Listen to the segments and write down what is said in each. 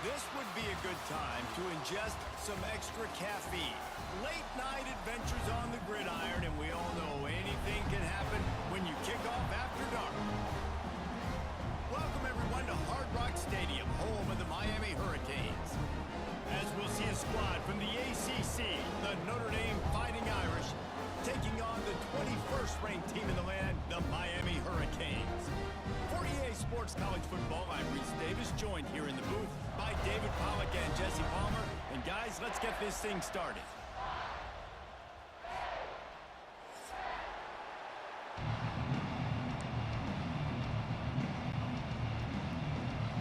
This would be a good time to ingest some extra caffeine. Late night adventures on the gridiron, and we all know anything can happen when you kick off after dark. Welcome everyone to Hard Rock Stadium, home of the Miami Hurricanes. As we'll see a squad from the ACC, the Notre Dame Fighting Irish, taking on the 21st ranked team in the land, the Miami Hurricanes. For EA Sports College Football, I'm Reese Davis, joined here in the booth by David Pollack and Jesse Palmer. And guys, let's get this thing started.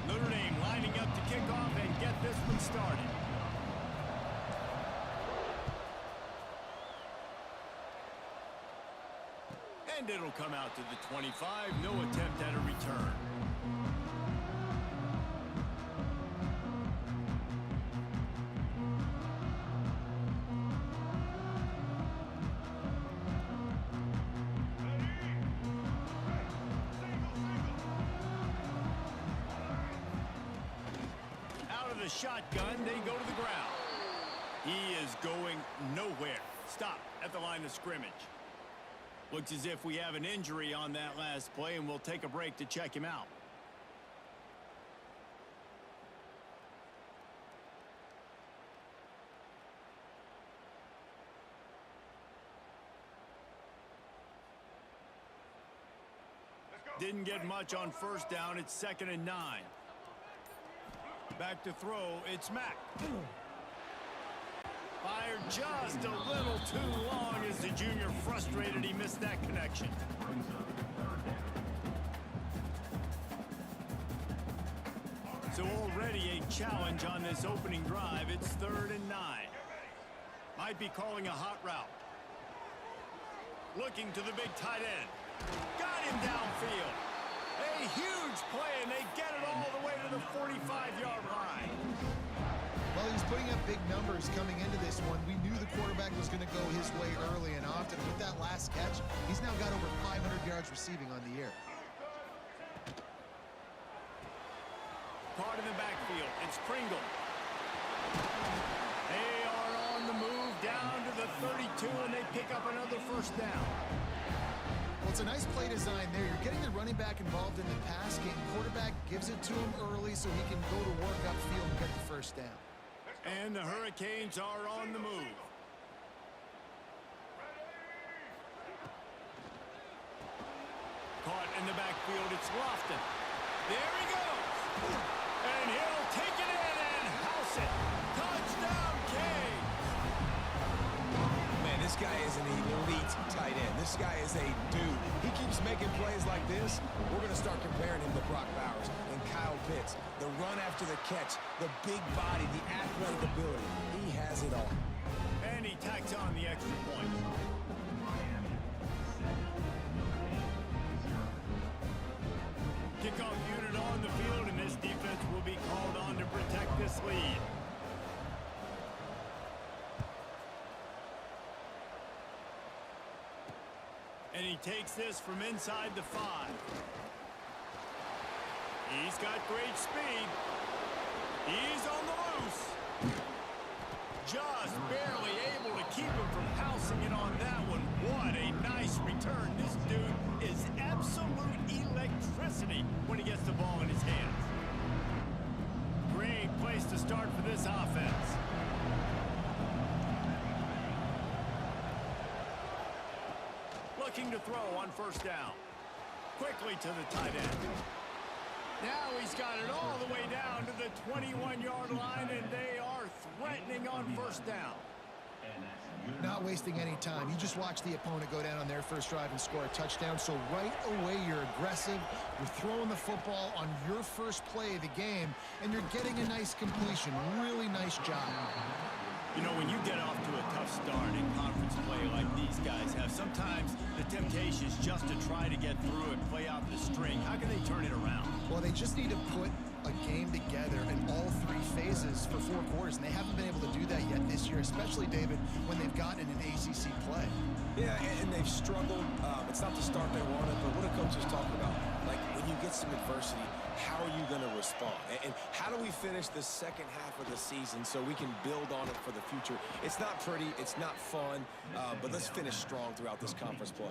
Notre Dame lining up to kick off and get this one started. And it'll come out to the 25. No attempt at a return. Out of the shotgun, they go to the ground. He is going nowhere. Stop at the line of scrimmage. Looks as if we have an injury on that last play, and we'll take a break to check him out. Didn't get much on first down. It's 2nd and 9. Back to throw. It's Mack. Fired just a little too long as the junior frustrated he missed that connection. So already a challenge on this opening drive. It's 3rd and 9. Might be calling a hot route. Looking to the big tight end. Got him downfield. A huge play, and they get it all the way to the 45-yard line. Well, he's putting up big numbers coming into this one. We knew the quarterback was going to go his way early and often. With that last catch, he's now got over 500 yards receiving on the year. Caught in the backfield. It's Pringle. They are on the move down to the 32, and they pick up another first down. Well, it's a nice play design there. You're getting the running back involved in the pass game. Quarterback gives it to him early so he can go to work upfield and get the first down. And the Hurricanes are on the move. Caught in the backfield, it's Lofton. There he goes. And he'll take it in and house it. Touchdown, Canes. Man, this guy is an elite tight end. This guy is a dude. He keeps making plays like this. We're going to start comparing him to Brock Bowers and Kyle Pitts. The run after the catch, the big body, the athletic ability. He has it all. And he tacks on the extra point. Kickoff unit on the field, and this defense will be called on to protect this lead. And he takes this from inside the 5. He's got great speed. He's on the loose. Just barely able to keep him from housing it on that one. What a nice return. This dude is absolute electricity when he gets the ball in his hands. Great place to start for this offense. Looking to throw on first down. Quickly to the tight end. Now he's got it all the way down to the 21-yard line, and they are threatening on first down. Not wasting any time. You just watch the opponent go down on their first drive and score a touchdown. So right away, you're aggressive. You're throwing the football on your first play of the game, and you're getting a nice completion. Really nice job. You know, when you get off to a tough start in conference play like these guys have, sometimes the temptation is just to try to get through and play out the string. How can they turn it around? Well, they just need to put a game together in all 3 phases for 4 quarters, and they haven't been able to do that yet this year, especially, David, when they've gotten an ACC play. Yeah, and they've struggled. It's not the start they wanted, but what a coach is talking about. Like, when you get some adversity, how are you going to respond? And how do we finish the second half of the season so we can build on it for the future? It's not pretty, it's not fun, but let's finish strong throughout this conference play.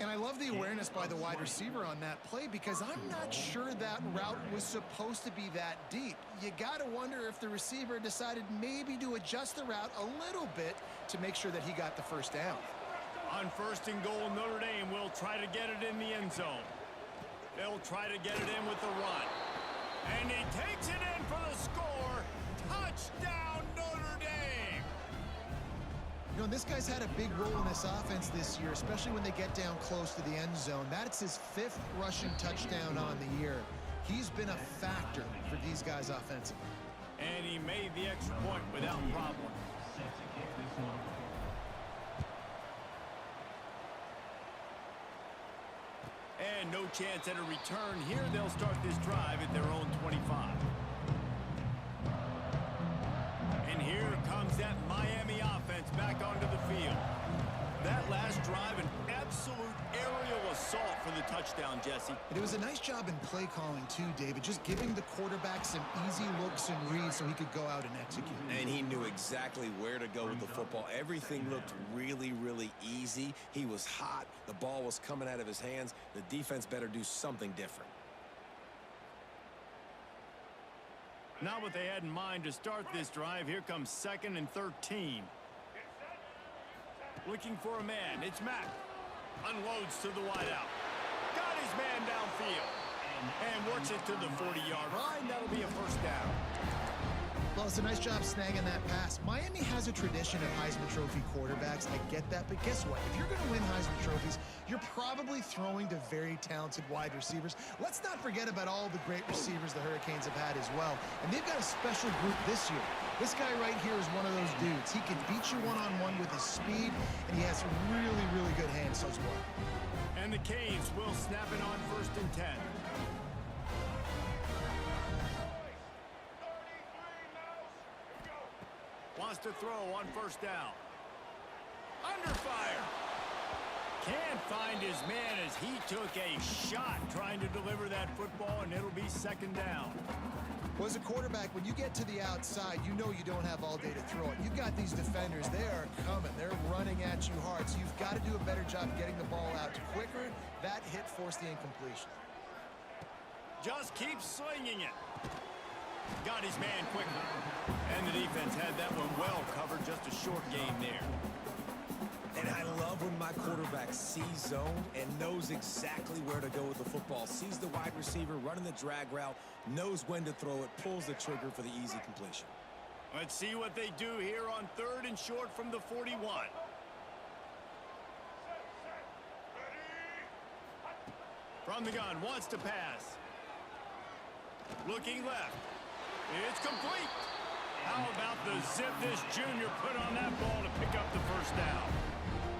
And I love the awareness by the wide receiver on that play because I'm not sure that route was supposed to be that deep. You got to wonder if the receiver decided maybe to adjust the route a little bit to make sure that he got the first down. On 1st and goal, Notre Dame will try to get it in the end zone. They'll try to get it in with the run. And he takes it in for the score. Touchdown, Notre Dame! You know, this guy's had a big role in this offense this year, especially when they get down close to the end zone. That's his 5th rushing touchdown on the year. He's been a factor for these guys offensively. And he made the extra point without problem. And no chance at a return here. They'll start this drive at their own 25. And here comes that Miami offense back onto the field. That last drive, an absolute aerial assault for the touchdown, Jesse. It was a nice job in play calling too, David, just giving the quarterback some easy looks and reads so he could go out and execute. And he knew exactly where to go with the football. Everything looked really, really easy. He was hot. The ball was coming out of his hands. The defense better do something different. Not what they had in mind to start this drive. Here comes 2nd and 13. Looking for a man. It's Mack. Unloads to the wideout. Got his man downfield. And works it to the 40-yard line. That'll be a first down. Well, it's a nice job snagging that pass. Miami has a tradition of Heisman Trophy quarterbacks. I get that, but guess what? If you're going to win Heisman Trophies, you're probably throwing to very talented wide receivers. Let's not forget about all the great receivers the Hurricanes have had as well. And they've got a special group this year. This guy right here is one of those dudes. He can beat you one-on-one with his speed, and he has really, really good hands as well. And the Canes will snap it on 1st and 10. Wants to throw on 1st down. Under fire. Can't find his man as he took a shot trying to deliver that football, and it'll be 2nd down. Well, as a quarterback, when you get to the outside, you know you don't have all day to throw it. You've got these defenders. They are coming. They're running at you hard, so you've got to do a better job getting the ball out quicker. That hit forced the incompletion. Just keeps slinging it. Got his man quickly. And the defense had that one well covered. Just a short game there. And I love when my quarterback sees zone and knows exactly where to go with the football. Sees the wide receiver running the drag route, knows when to throw it, pulls the trigger for the easy completion. Let's see what they do here on 3rd and short from the 41. From the gun, wants to pass. Looking left. It's complete. How about the zip this junior put on that ball to pick up the first down?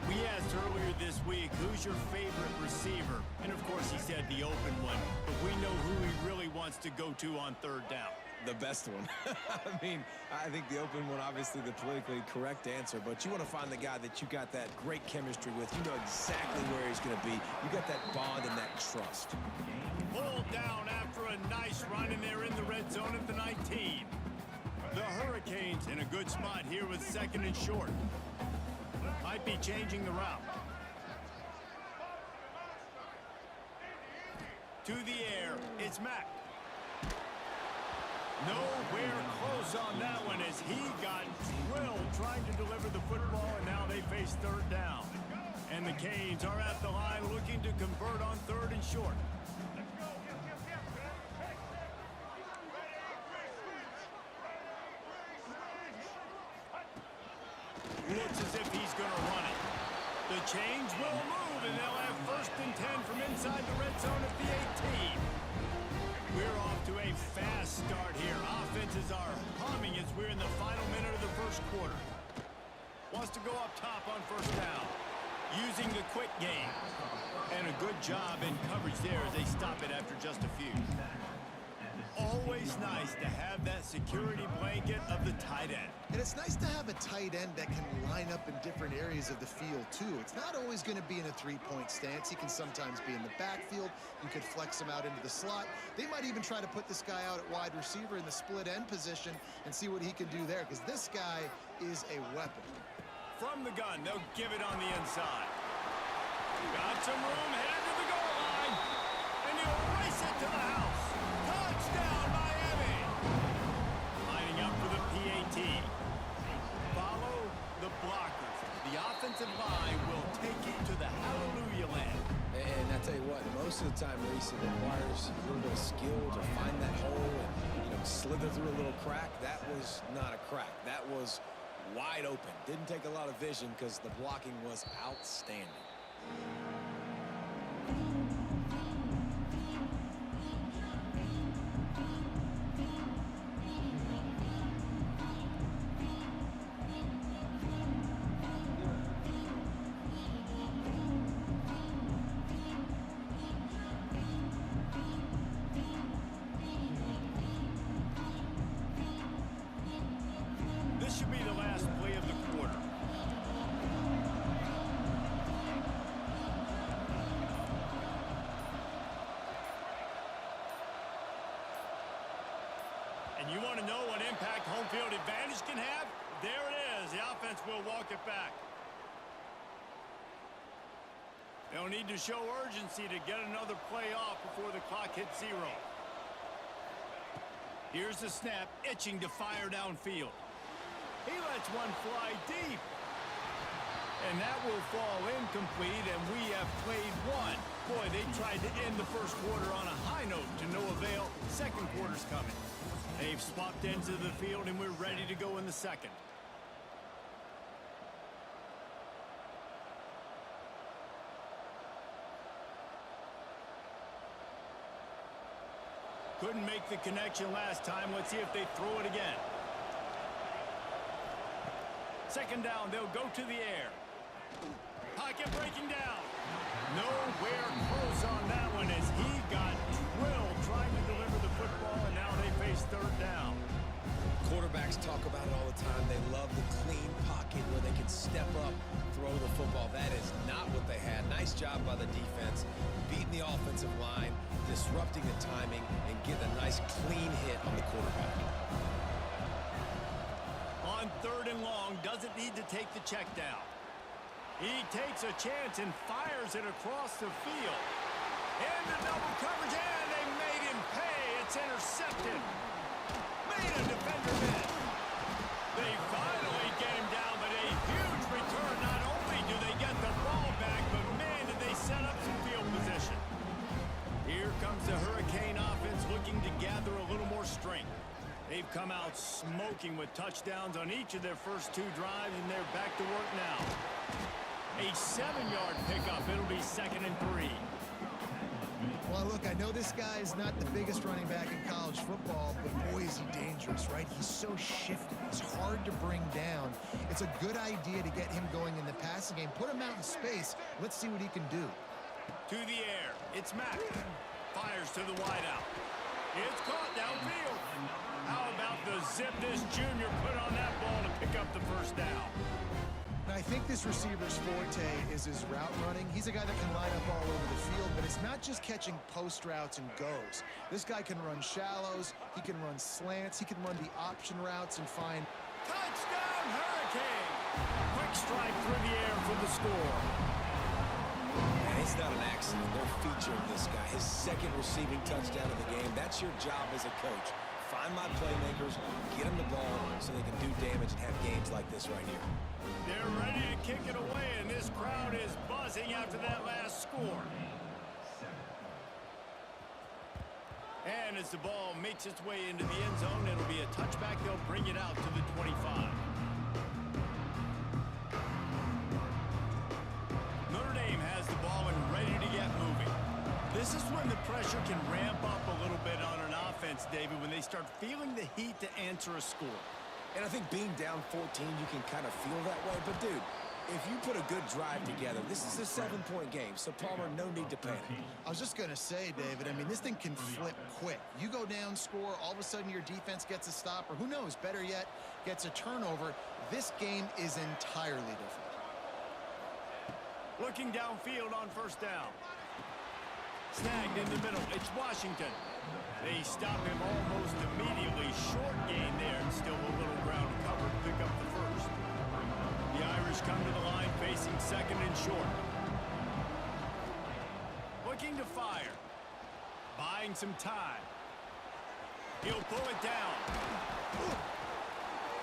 We asked earlier this week, who's your favorite receiver? And, of course, he said the open one. But we know who he really wants to go to on 3rd down. The best one. I mean, I think the open one, obviously the politically correct answer, but you want to find the guy that you got that great chemistry with. You know exactly where he's going to be. You got that bond and that trust. Pulled down after a nice run, and they're in the red zone at the 19. The Hurricanes in a good spot here with 2nd and short. Might be changing the route. To the air, it's Mack. Nowhere close on that one as he got drilled trying to deliver the football, and now they face 3rd down. And the Canes are at the line looking to convert on 3rd and short. Looks as if he's going to run it. The chains will move, and they'll have 1st and 10 from inside the red zone at the 18. We're off to a fast start here. Offenses are humming as we're in the final minute of the 1st quarter. Wants to go up top on 1st down. Using the quick game. And a good job in coverage there as they stop it after just a few. Oh, always nice to have that security blanket of the tight end. And it's nice to have a tight end that can line up in different areas of the field, too. It's not always going to be in a three-point stance. He can sometimes be in the backfield. You could flex him out into the slot. They might even try to put this guy out at wide receiver in the split end position and see what he can do there, because this guy is a weapon. From the gun, they'll give it on the inside. Got some room, headed to the goal line. And he'll race it to the house. Touchdown, Miami! Lining up for the PAT. Follow the blockers. The offensive line will take it to the hallelujah land. And I tell you what, most of the time, Reese, it requires a little bit of skill to find that hole and, slither through a little crack. That was not a crack. That was wide open. Didn't take a lot of vision because the blocking was outstanding. This should be the last play of the quarter. And you want to know what impact home field advantage can have? There it is. The offense will walk it back. They'll need to show urgency to get another play off before the clock hits 0. Here's the snap, itching to fire downfield. He lets one fly deep. And that will fall incomplete, and we have played one. Boy, they tried to end the first quarter on a high note to no avail. Second quarter's coming. They've swapped ends of the field, and we're ready to go in the second. Couldn't make the connection last time. Let's see if they throw it again. Second down, they'll go to the air. Pocket breaking down. Nowhere close on that one as he got drilled trying to deliver the football, and now they face third down. Quarterbacks talk about it all the time. They love the clean pocket where they can step up, throw the football. That is not what they had. Nice job by the defense, beating the offensive line, disrupting the timing, and getting a nice clean hit on the quarterback. On third and long, doesn't need to take the check down. He takes a chance and fires it across the field. Into double coverage, and they made him pay. It's intercepted. Made a defender miss. They finally get him down, but a huge return. Not only do they get the ball back, but man, did they set up some field position. Here comes the Hurricane offense looking to gather a little more strength. They've come out smoking with touchdowns on each of their first 2 drives, and they're back to work now. A 7-yard pickup. It'll be 2nd and 3. Well, look, I know this guy is not the biggest running back in college football, but boy, is he dangerous, right? He's so shifty. He's hard to bring down. It's a good idea to get him going in the passing game. Put him out in space. Let's see what he can do. To the air. It's Mack. Fires to the wideout. It's caught downfield. How about the zip this junior put on that ball to pick up the first down? Now, I think this receiver's forte is his route running. He's a guy that can line up all over the field, but it's not just catching post routes and goes. This guy can run shallows. He can run slants. He can run the option routes and find... Touchdown, Hurricane! Quick strike through the air for the score. And it's not an accident. They're featuring this guy. His 2nd receiving touchdown of the game. That's your job as a coach. Find my playmakers, get them the ball so they can do damage and have games like this right here. They're ready to kick it away, and this crowd is buzzing after that last score. And as the ball makes its way into the end zone, it'll be a touchback. They'll bring it out to the 25. Notre Dame has the ball and ready to get moving. This is when the pressure can ramp up a little bit on an offense, David, when they start feeling the heat to answer a score. And I think being down 14, you can kind of feel that way. But, dude, If you put a good drive together, this is a 7-point game, so Palmer, no need to panic. I was just going to say, David, I mean, this thing can flip quick. You go down, score, all of a sudden your defense gets a stop, or who knows, better yet, gets a turnover. This game is entirely different. Looking downfield on first down. Snagged in the middle. It's Washington. They stop him almost immediately. Short gain there, and still a little ground to cover to pick up the first. The Irish come to the line facing second and short. Looking to fire. Buying some time. He'll pull it down.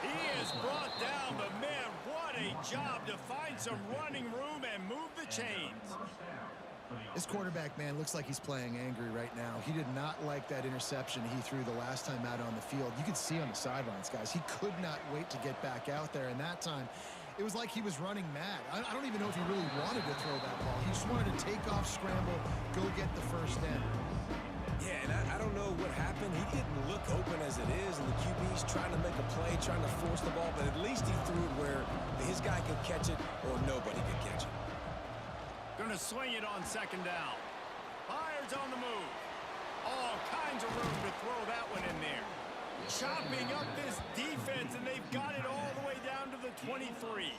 He is brought down, but man, what a job to find some running room and move the chains. This quarterback, man, looks like he's playing angry right now. He did not like that interception he threw the last time out on the field. You could see on the sidelines, guys. He could not wait to get back out there, and that time, it was like he was running mad. I don't even know if he really wanted to throw that ball. He just wanted to take off, scramble, go get the first down. Yeah, and I don't know what happened. He didn't look open as it is, and the QB's trying to make a play, trying to force the ball, but at least he threw it where his guy could catch it or nobody could catch it. Gonna swing it on second down. Fires on the move. All kinds of room to throw that one in there. Chopping up this defense, and they've got it all the way down to the 23.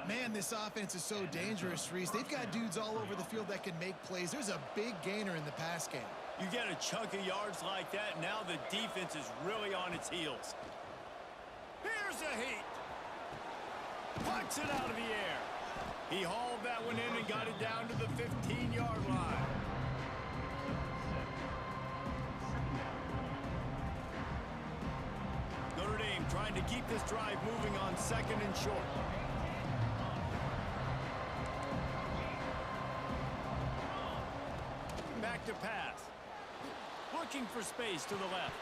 Man, this offense is so dangerous, Reese. They've got dudes all over the field that can make plays. There's a big gainer in the pass game. You get a chunk of yards like that, now the defense is really on its heels. Here's a heat. Pucks it out of the air. He hauled that one in and got it down to the 15-yard line. Notre Dame trying to keep this drive moving on second and short. Back to pass. Looking for space to the left.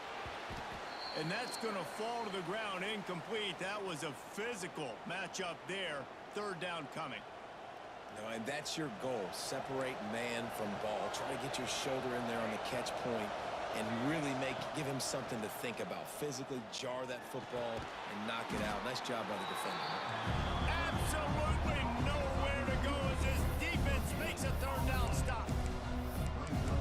And that's going to fall to the ground incomplete. That was a physical matchup there. Third down coming. No, and that's your goal. Separate man from ball. Try to get your shoulder in there on the catch point and really give him something to think about. Physically jar that football and knock it out. Nice job by the defender. Absolutely nowhere to go as this defense makes a third down stop.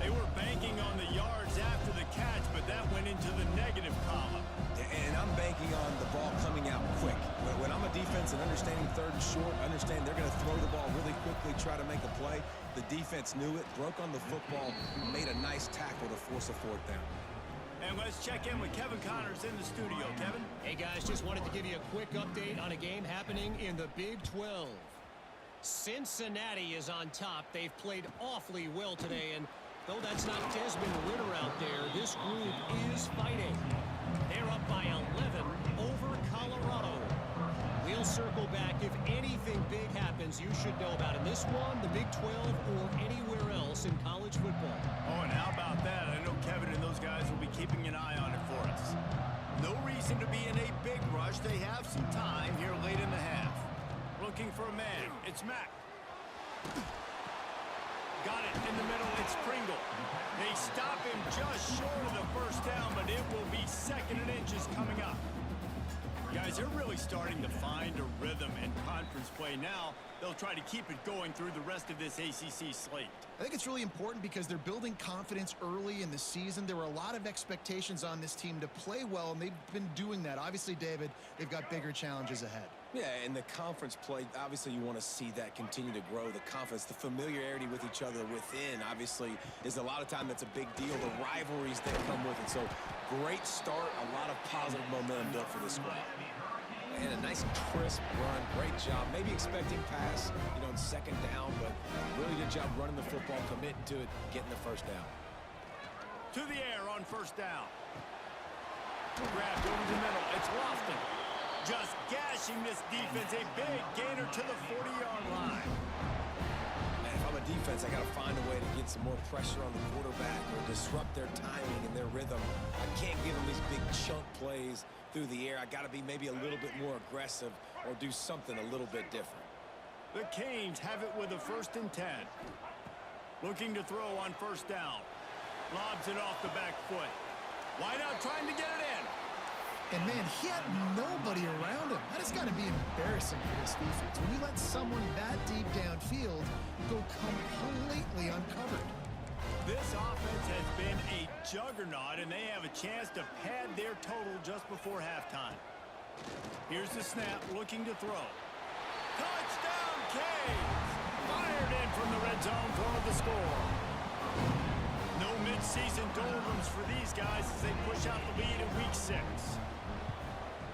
They were banking on the yards after the catch, but that went into the negative column. And I'm banking on the ball coming out quick. When I'm a defense and understanding third and short, understand they're going to throw the ball really quickly, try to make a play. The defense knew it, broke on the football, made a nice tackle to force a fourth down. And let's check in with Kevin Connors in the studio. Kevin? Hey, guys, just wanted to give you a quick update on a game happening in the Big 12. Cincinnati is on top. They've played awfully well today, and though that's not Desmond Ridder out there, this group is fighting. They're up by 11 over Colorado. We'll circle back. If anything big happens, you should know about it. This one, the Big 12, or anywhere else in college football. Oh, and how about that? I know Kevin and those guys will be keeping an eye on it for us. No reason to be in a big rush. They have some time here late in the half. Looking for a man. It's Mack. Got it in the middle. It's Pringle. They stop him just short of the first down, but it will be second and inches coming up. Guys, they're really starting to find a rhythm in conference play now. They'll try to keep it going through the rest of this ACC slate. I think it's really important because they're building confidence early in the season. There were a lot of expectations on this team to play well, and they've been doing that. Obviously, David, they've got bigger challenges ahead. Yeah, and the conference play, obviously you want to see that continue to grow. The confidence, the familiarity with each other within, obviously, is a lot of time that's a big deal. The rivalries that come with it. So, great start, a lot of positive momentum built for this squad. And a nice crisp run, great job. Maybe expecting pass, in second down, but really good job running the football, committing to it, getting the first down. To the air on first down. Grabbed over the middle. It's Lofton. Just gashing this defense. A big gainer to the 40-yard line. Man, if I'm a defense, I got to find a way to get some more pressure on the quarterback or disrupt their timing and their rhythm. I can't give them these big chunk plays through the air. I got to be maybe a little bit more aggressive or do something a little bit different. The Canes have it with a 1st and 10. Looking to throw on first down. Lobs it off the back foot. Wide out trying to get it in. And, man, he had nobody around him. That has got to be embarrassing for this defense. When you let someone that deep downfield go completely uncovered. This offense has been a juggernaut, and they have a chance to pad their total just before halftime. Here's the snap, looking to throw. Touchdown, Canes! Fired in from the red zone, throwing the score. No midseason doldrums for these guys as they push out the lead in Week 6.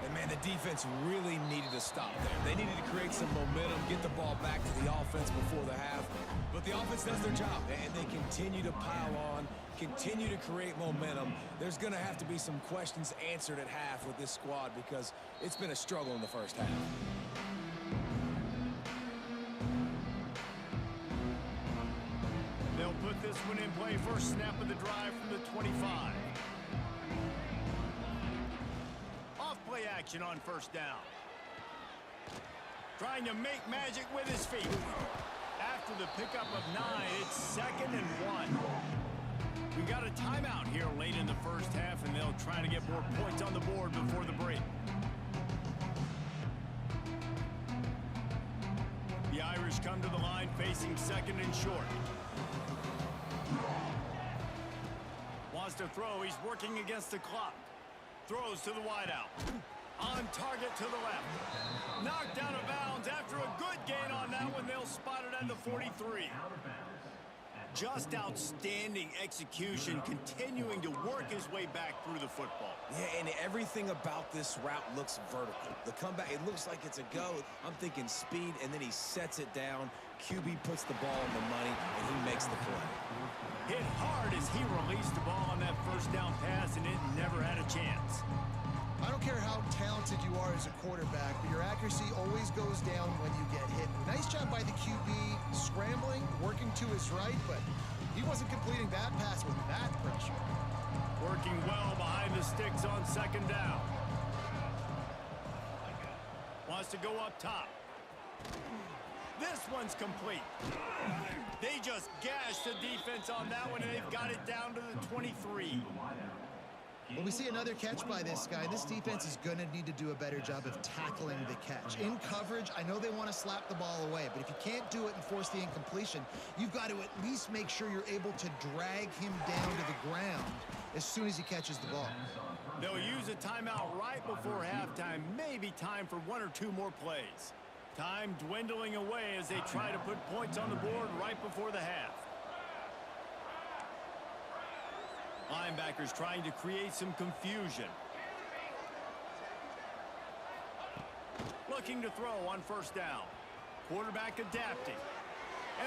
And, man, the defense really needed to stop there. They needed to create some momentum, get the ball back to the offense before the half. But the offense does their job, and they continue to pile on, continue to create momentum. There's going to have to be some questions answered at half with this squad because it's been a struggle in the first half. They'll put this one in play. First snap of the drive from the 25. Off-play action on first down. Trying to make magic with his feet. After the pickup of 9, it's 2nd and 1. We've got a timeout here late in the first half, and they'll try to get more points on the board before the break. The Irish come to the line facing 2nd and short. Wants to throw. He's working against the clock. Throws to the wideout. On target to the left. Knocked out of bounds after a good gain on that one. They'll spot it at the 43. Just outstanding execution, continuing to work his way back through the football. Yeah, and everything about this route looks vertical. The comeback, it looks like it's a go. I'm thinking speed, and then he sets it down. QB puts the ball on the money, and he makes the play. Hit hard as he released the ball on that first down pass, and it never had a chance. I don't care how talented you are as a quarterback, but your accuracy always goes down when you get hit. Nice job by the QB scrambling, working to his right, but he wasn't completing that pass with that pressure. Working well behind the sticks on 2nd down. Wants to go up top. This one's complete. They just gashed the defense on that one, and they've got it down to the 23. Well, we see another catch by this guy. This defense is going to need to do a better job of tackling the catch. In coverage, I know they want to slap the ball away, but if you can't do it and force the incompletion, you've got to at least make sure you're able to drag him down to the ground as soon as he catches the ball. They'll use a timeout right before halftime. Maybe time for 1 or 2 more plays. Time dwindling away as they try to put points on the board right before the half. Linebackers trying to create some confusion. Looking to throw on first down. Quarterback adapting.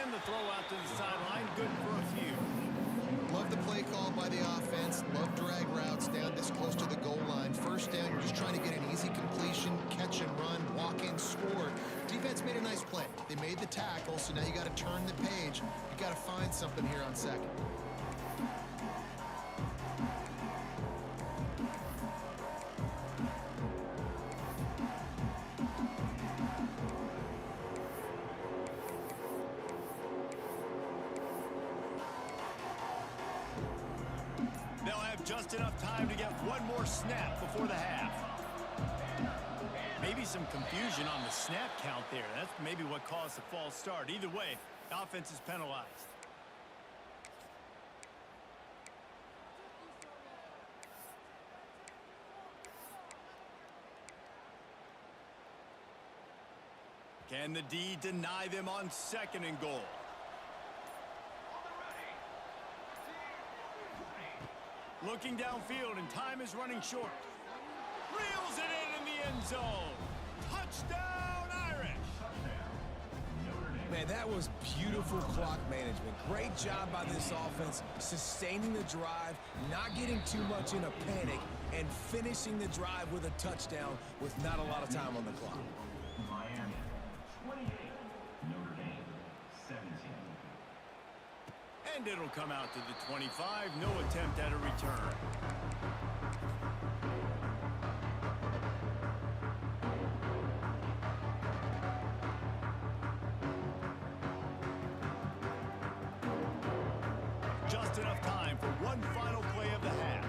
And the throw out to the sideline, good for a few. Love the play call by the offense. Love drag routes down this close to the goal line. First down, you're just trying to get an easy completion, catch and run, walk in, score. Defense made a nice play. They made the tackle, so now you got to turn the page. You got to find something here on 2nd. Just enough time to get one more snap before the half. Maybe some confusion on the snap count there. That's maybe what caused the false start. Either way, the offense is penalized. Can the D deny them on 2nd and goal? Looking downfield, and time is running short. Reels it in the end zone. Touchdown, Irish! Man, that was beautiful clock management. Great job by this offense, sustaining the drive, not getting too much in a panic, and finishing the drive with a touchdown with not a lot of time on the clock. Miami, 28. Notre Dame, 17. And it'll come out to the 25. No attempt at a return. Just enough time for one final play of the half.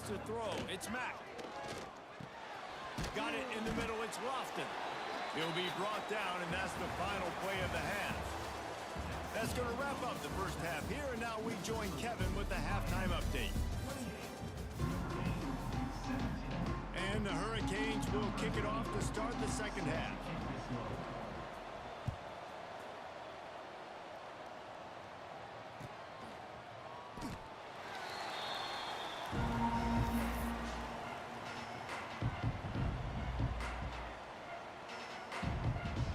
to throw. It's Mack. Got it in the middle. It's Lofton. He'll be brought down, and that's the final play of the half. That's going to wrap up the first half here, and now we join Kevin with the halftime update. And the Hurricanes will kick it off to start the second half.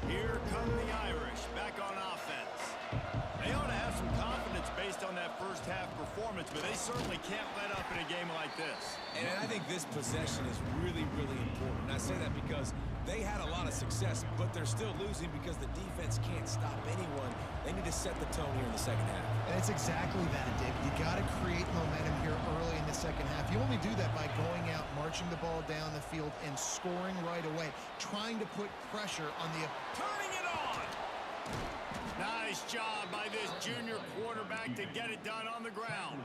Here come the Irish back on offense. They ought to have some confidence based on that first half performance, but they certainly can't let up in a game like this. And I think this possession is really, really important. And I say that because they had a lot of success, but they're still losing because the defense can't stop anyone. They need to set the tone here in the second half. And it's exactly that, Dave. You got to create momentum here early in the second half. You only do that by going out, marching the ball down the field, and scoring right away, trying to put pressure on the... Turning it on! Nice job by this junior quarterback to get it done on the ground.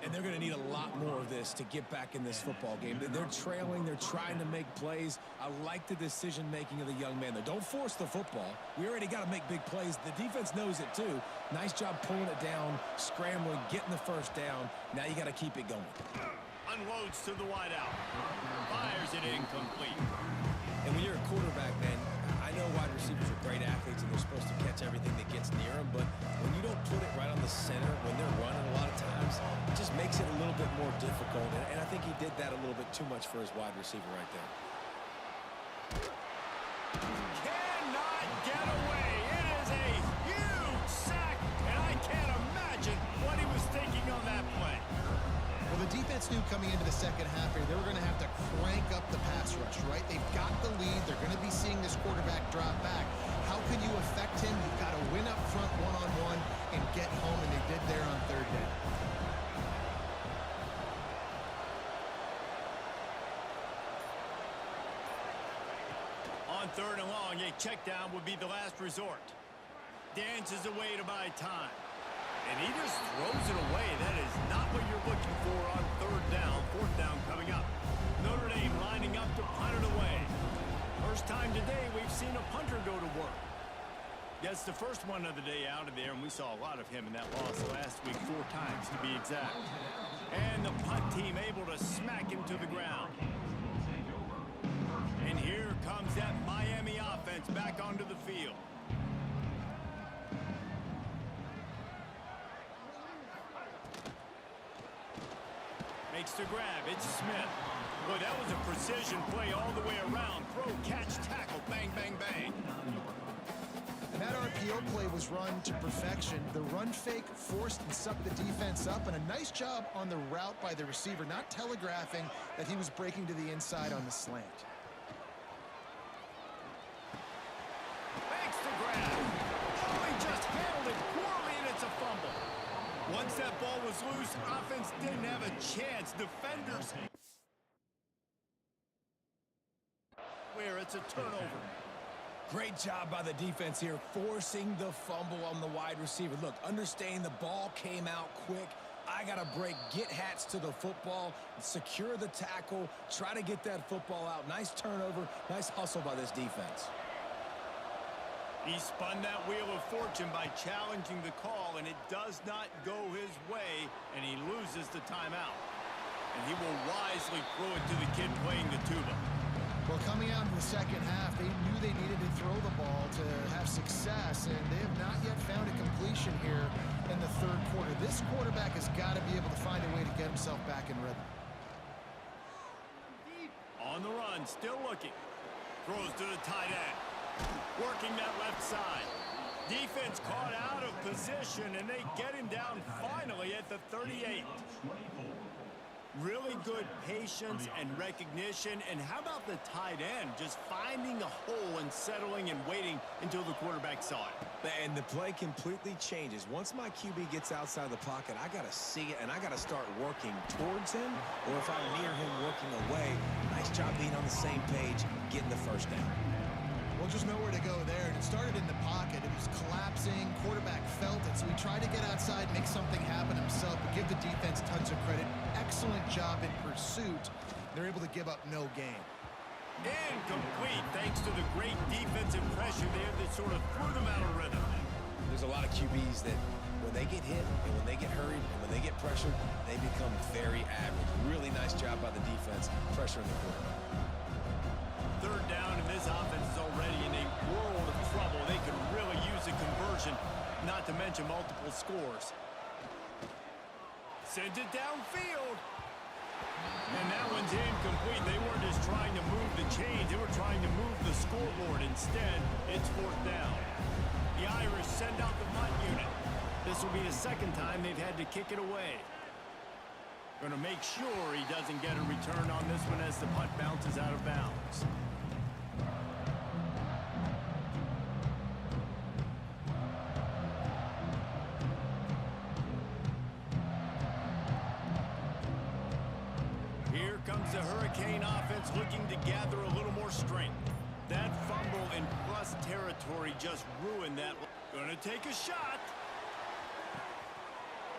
And they're going to need a lot more of this to get back in this football game. They're trailing. They're trying to make plays. I like the decision-making of the young man, though. Don't force the football. We already got to make big plays. The defense knows it, too. Nice job pulling it down, scrambling, getting the first down. Now you got to keep it going. Unloads to the wideout. Fires it incomplete. And when you're a quarterback, man, I know wide receivers are great athletes and they're supposed to catch everything that gets near them, but when you don't put it right on the center, when they're running a lot of times, it just makes it a little bit more difficult. And I think he did that a little bit too much for his wide receiver right there. Cannot get away. It is a huge sack, and I can't imagine what he was thinking on that play. Well, the defense knew coming into the second half here, they were going to have to crank up the pass rush, right? They've got the lead. They're going to be seeing this quarterback drop back. How can you affect him? You've got to win up front one-on-one and get home, and they did there on third down. On third and long, a check down would be the last resort. Dances away to buy time. And he just throws it away. That is not what you're looking for on third down. Fourth down coming up. Notre Dame lining up to punt it away. First time today we've seen a punter go to work. That's the first one of the day out of there, and we saw a lot of him in that loss last week, 4 times to be exact. And the punt team able to smack him to the ground. And here comes that Miami offense back onto the field. Makes the grab. It's Smith. Boy, that was a precision play all the way around. Throw, catch, tackle, bang, bang, bang. And that RPO play was run to perfection. The run fake forced and sucked the defense up, and a nice job on the route by the receiver, not telegraphing that he was breaking to the inside on the slant. Makes the grab. Oh, he just handled it poorly, and it's a fumble. Once that ball was loose, offense didn't have a chance. Defenders. Where it's a turnover. Great job by the defense here, forcing the fumble on the wide receiver. Look, understanding the ball came out quick. I got to break, get hats to the football, secure the tackle, try to get that football out. Nice turnover, nice hustle by this defense. He spun that wheel of fortune by challenging the call, and it does not go his way, and he loses the timeout. And he will wisely throw it to the kid playing the tuba. Well, coming out in the second half, they knew they needed to throw the ball to have success, and they have not yet found a completion here in the third quarter. This quarterback has got to be able to find a way to get himself back in rhythm. On the run, still looking. Throws to the tight end. Working that left side. Defense caught out of position, and they get him down finally at the 38. Really good patience and recognition. And how about the tight end just finding a hole and settling and waiting until the quarterback saw it? And the play completely changes. Once my QB gets outside the pocket, I got to see it, and I got to start working towards him, or if I'm near him working away. Nice job being on the same page, getting the first down. Well, just nowhere to go there. And it started in the pocket. It was collapsing. Quarterback felt it, so he tried to get outside, make something happen himself, but give the defense tons of credit. Excellent job in pursuit. They're able to give up no gain. Incomplete, thanks to the great defensive pressure there that sort of threw them out of rhythm. There's a lot of QBs that when they get hit and when they get hurried and when they get pressured, they become very average. Really nice job by the defense, pressuring the quarterback. Third down, and this offense is already in a world of trouble. They could really use a conversion, not to mention multiple scores. Sends it downfield. And that one's incomplete. They weren't just trying to move the chains. They were trying to move the scoreboard. Instead, it's fourth down. The Irish send out the punt unit. This will be the second time they've had to kick it away. Going to make sure he doesn't get a return on this one as the punt bounces out of bounds. Here comes the Hurricane offense looking to gather a little more strength. That fumble in plus territory just ruined that. Gonna take a shot.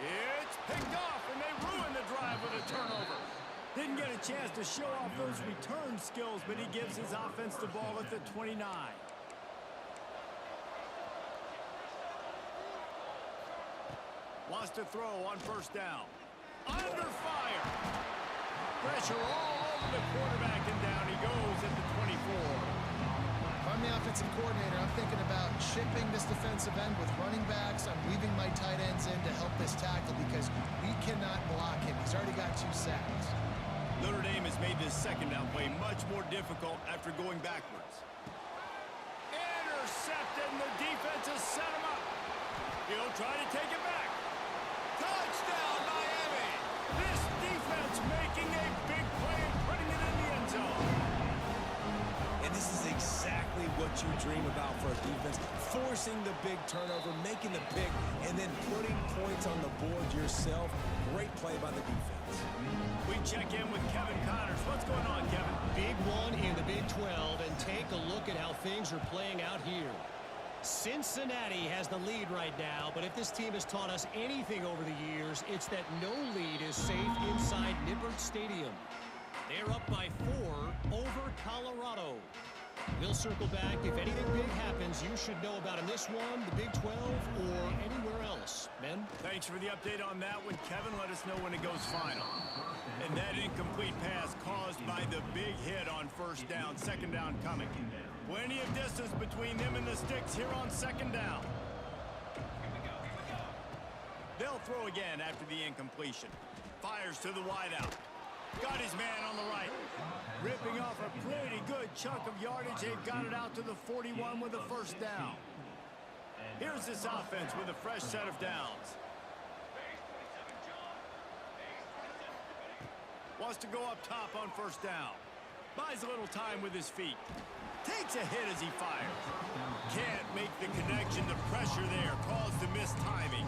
It's picked off, and they ruined the drive with a turnover. Didn't get a chance to show off those return skills, but he gives his offense the ball at the 29. Wants to throw on first down. Under fire. Pressure all over the quarterback, and down he goes at the 24. If I'm the offensive coordinator, I'm thinking about chipping this defensive end with running backs. I'm weaving my tight ends in to help this tackle because we cannot block him. He's already got 2 sacks. Notre Dame has made this second down play much more difficult after going backwards. Intercepted, and the defense has set him up. He'll try to take it back. Touchdown, Miami! This defense making a big play and putting it in the end zone. And this is exactly what you dream about for a defense. Forcing the big turnover, making the pick, and then putting points on the board yourself. Great play by the defense. We check in with Kevin Connors. What's going on, Kevin? Big one in the Big 12, and take a look at how things are playing out here. Cincinnati has the lead right now, but if this team has taught us anything over the years, it's that no lead is safe inside Nippert Stadium. They're up by 4 over Colorado. We'll circle back. If anything big happens, you should know about in this one, the Big 12, or anywhere else. Ben? Thanks for the update on that one, Kevin. Let us know when it goes final. And that incomplete pass caused by the big hit on first down. Second down coming. Plenty of distance between them and the sticks here on second down. They'll throw again after the incompletion. Fires to the wideout. Got his man on the right. Ripping off a pretty good chunk of yardage. They've got it out to the 41 with a first down. Here's this offense with a fresh set of downs. Wants to go up top on first down. Buys a little time with his feet. Takes a hit as he fires. Can't make the connection. The pressure there caused the missed timing.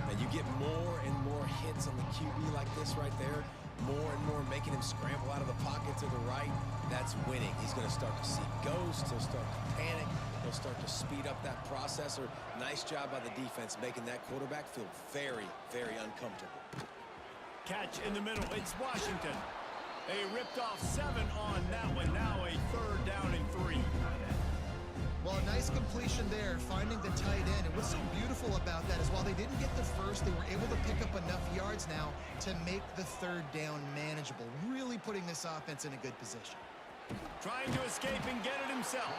And you get more and more hits on the QB like this right there. More and more making him scramble out of the pocket to the right. That's winning. He's going to start to see ghosts. He'll start to panic. He'll start to speed up that processor. Nice job by the defense making that quarterback feel very, very uncomfortable. Catch in the middle. It's Washington. They ripped off 7 on that one. Now a third down and 3. Well, a nice completion there, finding the tight end. And what's so beautiful about that is while they didn't get the first, they were able to pick up enough yards now to make the third down manageable, really putting this offense in a good position. Trying to escape and get it himself.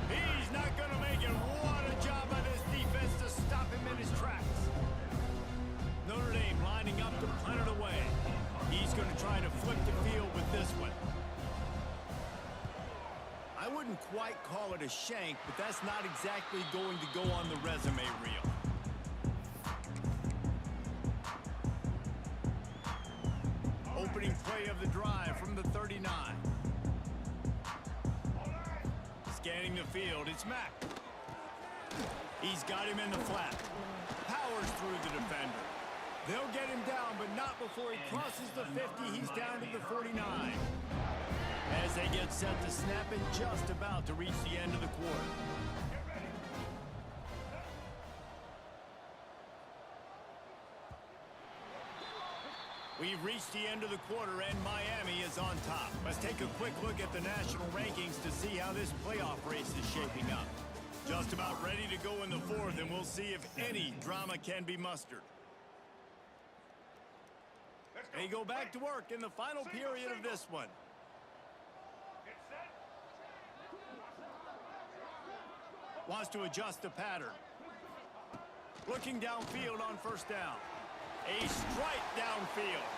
He's not going to make it. What a job by this defense to stop him in his tracks. Notre Dame lining up to punt it away. He's going to try to flip the field with this one. I wouldn't quite call it a shank, but that's not exactly going to go on the resume reel. Opening play of the drive from the 39. Scanning the field, it's Mack. He's got him in the flat. Powers through the defender. They'll get him down, but not before before he crosses the 50. He's down to the 49. As they get set to snap it, just about to reach the end of the quarter. We've reached the end of the quarter, and Miami is on top. Let's take a quick look at the national rankings to see how this playoff race is shaping up. Just about ready to go in the fourth, and we'll see if any drama can be mustered. They go back to work in the final period of this one. Wants to adjust the pattern. Looking downfield on first down. A strike downfield.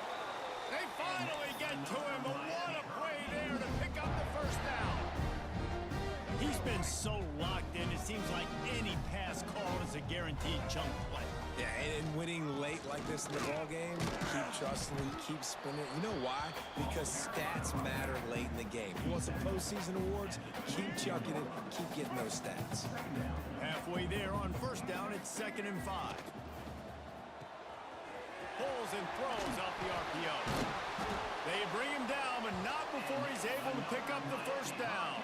They finally get to him, but what a play there to pick up the first down. He's been so locked in, it seems like any pass call is a guaranteed chunk play. Yeah, and winning late like this in the ball game, keep trusting him, keep spinning. You know why? Because stats matter late in the game. You want some postseason awards? Keep chucking it, keep getting those stats. Halfway there on first down, it's 2nd and 5. Pulls and throws off the RPO. They bring him down, but not before he's able to pick up the first down.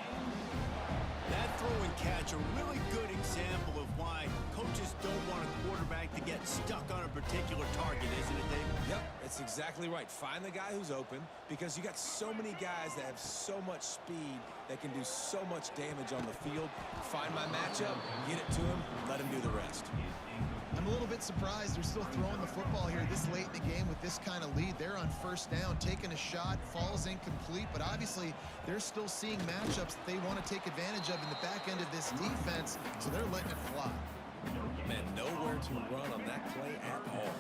That throw and catch, a really good example of why coaches don't want a quarterback to get stuck on a particular target, isn't it, David? Yep, it's exactly right. Find the guy who's open, because you got so many guys that have so much speed that can do so much damage on the field. Find my matchup, get it to him, let him do the rest. I'm a little bit surprised they're still throwing the football here this late in the game with this kind of lead. They're on first down, taking a shot, falls incomplete, but obviously they're still seeing matchups that they want to take advantage of in the back end of this defense, so they're letting it fly. Man, nowhere to run on that play at all.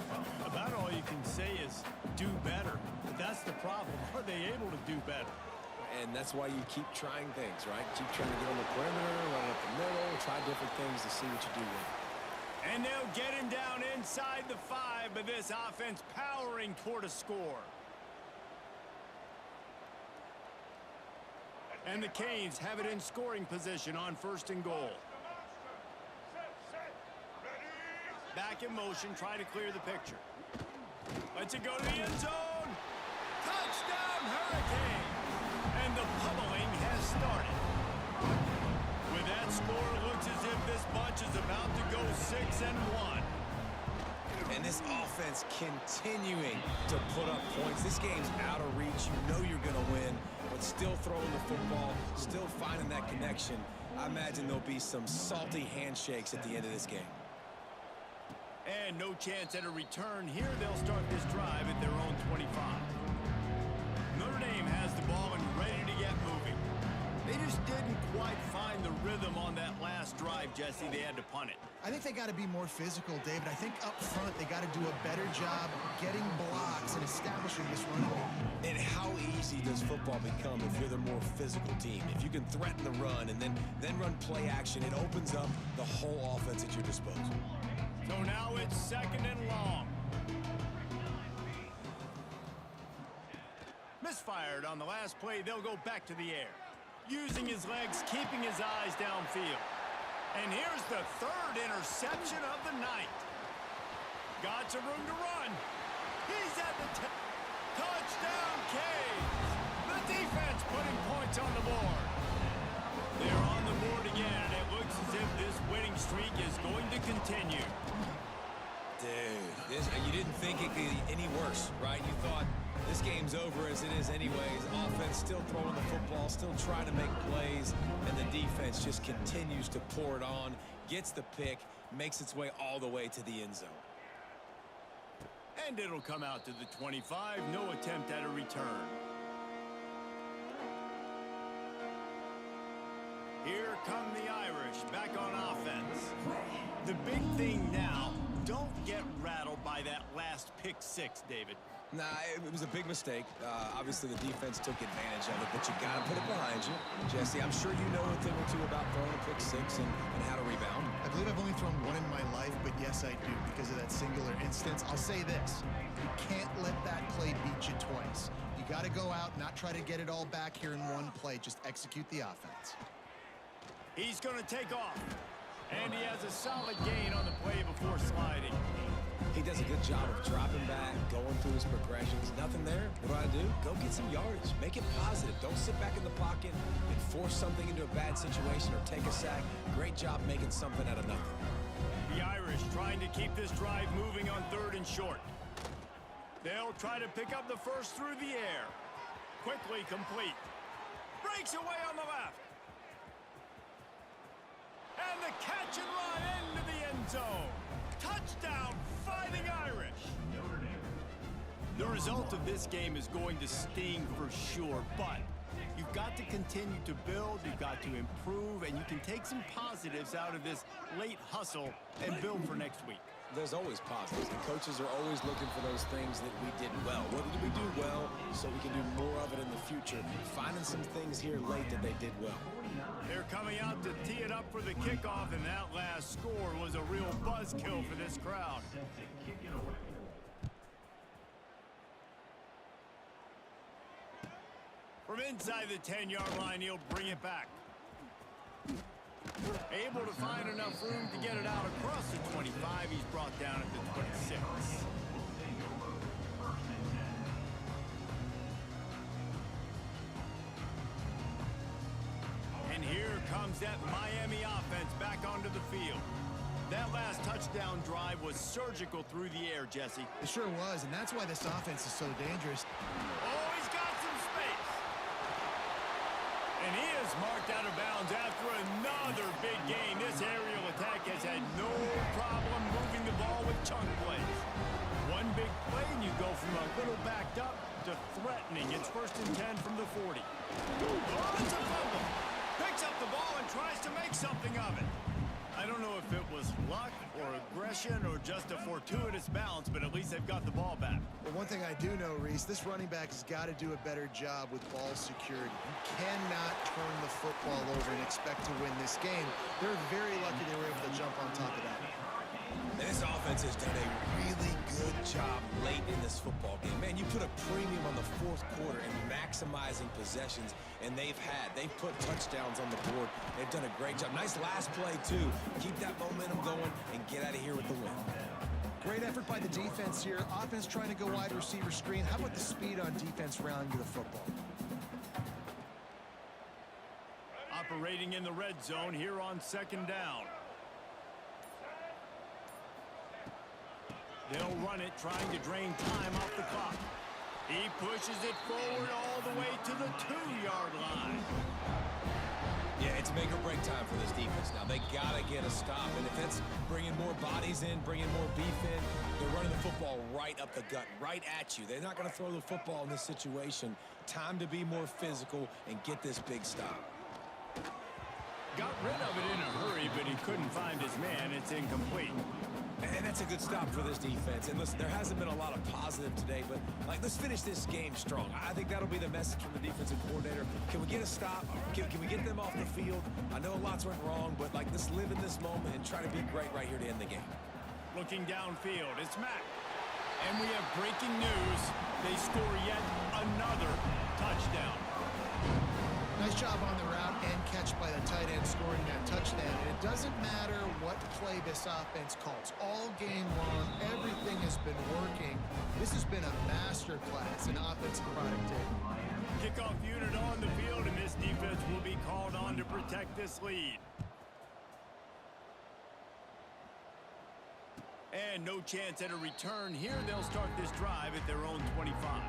About all you can say is do better, but that's the problem. Are they able to do better? And that's why you keep trying things, right? Keep trying to get on the perimeter, run up the middle, try different things to see what you do with it. And they'll get him down inside the 5, but this offense powering toward a score. And the Canes have it in scoring position on 1st and goal. Back in motion, try to clear the picture. Lets it go to the end zone. Touchdown, Hurricane! And the pummeling has started. With that score, it looks as if this bunch is about to go 6-1. And this offense continuing to put up points. This game's out of reach. You know you're going to win, but still throwing the football, still finding that connection. I imagine there'll be some salty handshakes at the end of this game. And no chance at a return here. They'll start this drive at their own 25. Notre Dame has the ball and ready to get moving. They just didn't quite find the rhythm on that last drive, Jesse. They had to punt it. I think they got to be more physical, David. I think up front they got to do a better job getting blocks and establishing this run game. And how easy does football become if you're the more physical team? If you can threaten the run and then run play action, it opens up the whole offense at your disposal. So now it's 2nd and long. Misfired on the last play. They'll go back to the air. Using his legs, keeping his eyes downfield. And here's the 3rd interception of the night. Got some room to run. He's at the touchdown, Canes. The defense putting points on the board. They're on the board again, and it looks as if this winning streak is going to continue. Dude, you didn't think it could be any worse, right? You thought this game's over as it is anyways. Offense still throwing the football, still trying to make plays, and the defense just continues to pour it on, gets the pick, makes its way all the way to the end zone. And it'll come out to the 25. No attempt at a return. Here come the Irish back on offense. The big thing now, don't get rattled by that last pick 6, David. Nah, it was a big mistake. Obviously, the defense took advantage of it, but you got to put it behind you. Jesse, I'm sure you know a thing or two about throwing a pick 6 and how to rebound. I believe I've only thrown one in my life, but yes, I do because of that singular instance. I'll say this. You can't let that play beat you twice. You got to go out, not try to get it all back here in one play. Just execute the offense. He's going to take off. And he has a solid gain on the play before sliding. He He does a good job of dropping back, going through his progressions. Nothing there. What do? Go get some yardage. Make it positive. Don't sit back in the pocket and force something into a bad situation or take a sack. Great job making something out of nothing. The Irish trying to keep this drive moving on 3rd and short. They'll try to pick up the first through the air. Quickly complete. Breaks away on the left. And the catch and run into the end zone. Touchdown, Fighting Irish. The result of this game is going to sting for sure, but you've got to continue to build, you've got to improve, and you can take some positives out of this late hustle and build for next week. There's always positives, and coaches are always looking for those things that we did well. What did we do well so we can do more of it in the future? Finding some things here late that they did well. They're coming out to tee it up for the kickoff, and that last score was a real buzzkill for this crowd. From inside the 10-yard line, he'll bring it back. Able to find enough room to get it out across the 25. He's brought down at the 26. And here comes that Miami offense back onto the field. That last touchdown drive was surgical through the air, Jesse. It sure was, and that's why this offense is so dangerous. Oh, he's got some space. And he is marked out of bounds after another big gain. This aerial attack has had no problem moving the ball with chunk plays. One big play, and you go from a little backed up to threatening. It's 1st and 10 from the 40. Oh, it's a fumble. Picks up the ball and tries to make something of it. I don't know if it was luck or aggression or just a fortuitous bounce, but at least they've got the ball back. Well, one thing I do know, Reese, this running back has got to do a better job with ball security. You cannot turn the football over and expect to win this game. They're very lucky they were able to jump on top of that. And this offense has done a really good job late in this football game. Man, you put a premium on the 4th quarter and maximizing possessions, and they've put touchdowns on the board. They've done a great job. Nice last play, too. Keep that momentum going and get out of here with the win. Great effort by the defense here. Offense trying to go wide receiver screen. How about the speed on defense rallying to the football? Operating in the red zone here on 2nd down. They'll run it, trying to drain time off the clock. He pushes it forward all the way to the 2-yard line. Yeah, it's make or break time for this defense now. They got to get a stop, and if that's bringing more bodies in, bringing more beef in, they're running the football right up the gut, right at you. They're not going to throw the football in this situation. Time to be more physical and get this big stop. Got rid of it in a hurry, but he couldn't find his man. It's incomplete. And that's a good stop for this defense. And listen, there hasn't been a lot of positive today, but let's finish this game strong. I think that'll be the message from the defensive coordinator. Can we get a stop? Can we get them off the field? I know lots went wrong, but let's live in this moment and try to be great right here to end the game. Looking downfield, it's Mack. And we have breaking news. They score yet another touchdown. Nice job on the route and catch by the tight end scoring that touchdown. And it doesn't matter what play this offense calls. All game long, everything has been working. This has been a masterclass in offensive productivity. Kickoff unit on the field, and this defense will be called on to protect this lead. And no chance at a return here. They'll start this drive at their own 25.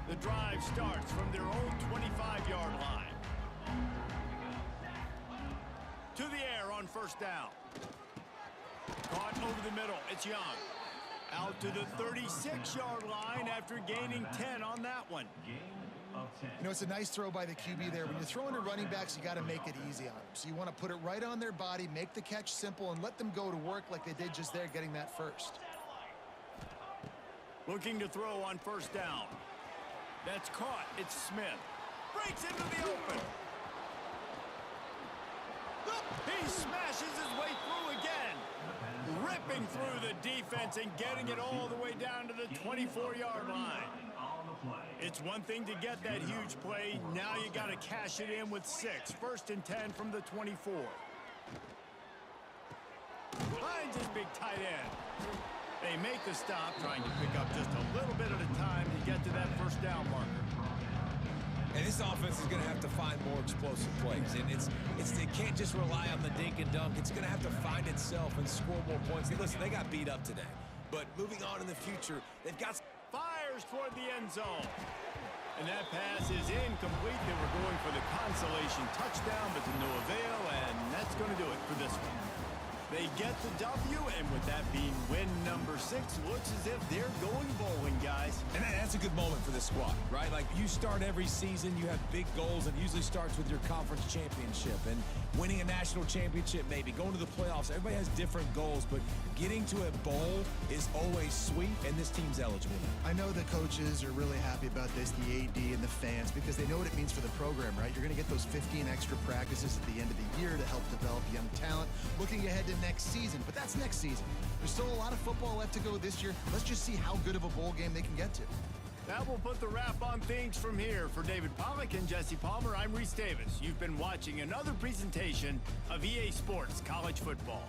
The drive starts from their own 25-yard line. To the air on 1st down. Caught over the middle. It's Young. Out to the 36-yard line after gaining 10 on that one. You know, it's a nice throw by the QB there. When you're throwing to running backs, you got to make it easy on them. So you want to put it right on their body, make the catch simple, and let them go to work like they did just there, getting that first. Looking to throw on 1st down. That's caught. It's Smith. Breaks into the open. He smashes his way through again. ripping through the defense and getting it all the way down to the 24-yard line. On the play. It's one thing to get that huge play. Now you got to cash it in with 6. 1st and 10 from the 24. Finds his big tight end. They make the stop, trying to pick up just a little bit at a time to get to that first down marker. And this offense is going to have to find more explosive plays. And it can't just rely on the dink and dunk. It's going to have to find itself and score more points. Hey, listen, they got beat up today. But moving on in the future, they've got... Fires toward the end zone. And that pass is incomplete. They were going for the consolation touchdown, but to no avail, and that's going to do it for this one. They get the W, and with that being win number 6, looks as if they're going bowling, guys. And that's a good moment for this squad, right? Like, you start every season, you have big goals, and it usually starts with your conference championship and winning a national championship, maybe going to the playoffs. Everybody has different goals, but getting to a bowl is always sweet, and this team's eligible. I know the coaches are really happy about this, the AD and the fans, because they know what it means for the program, right? You're going to get those 15 extra practices at the end of the year to help develop young talent. Looking ahead to next season, but that's next season. There's still a lot of football left to go this year. Let's just see how good of a bowl game they can get to. That will put the wrap on things from here. For David Pollack and Jesse Palmer, I'm Reese Davis. You've been watching another presentation of EA Sports College Football.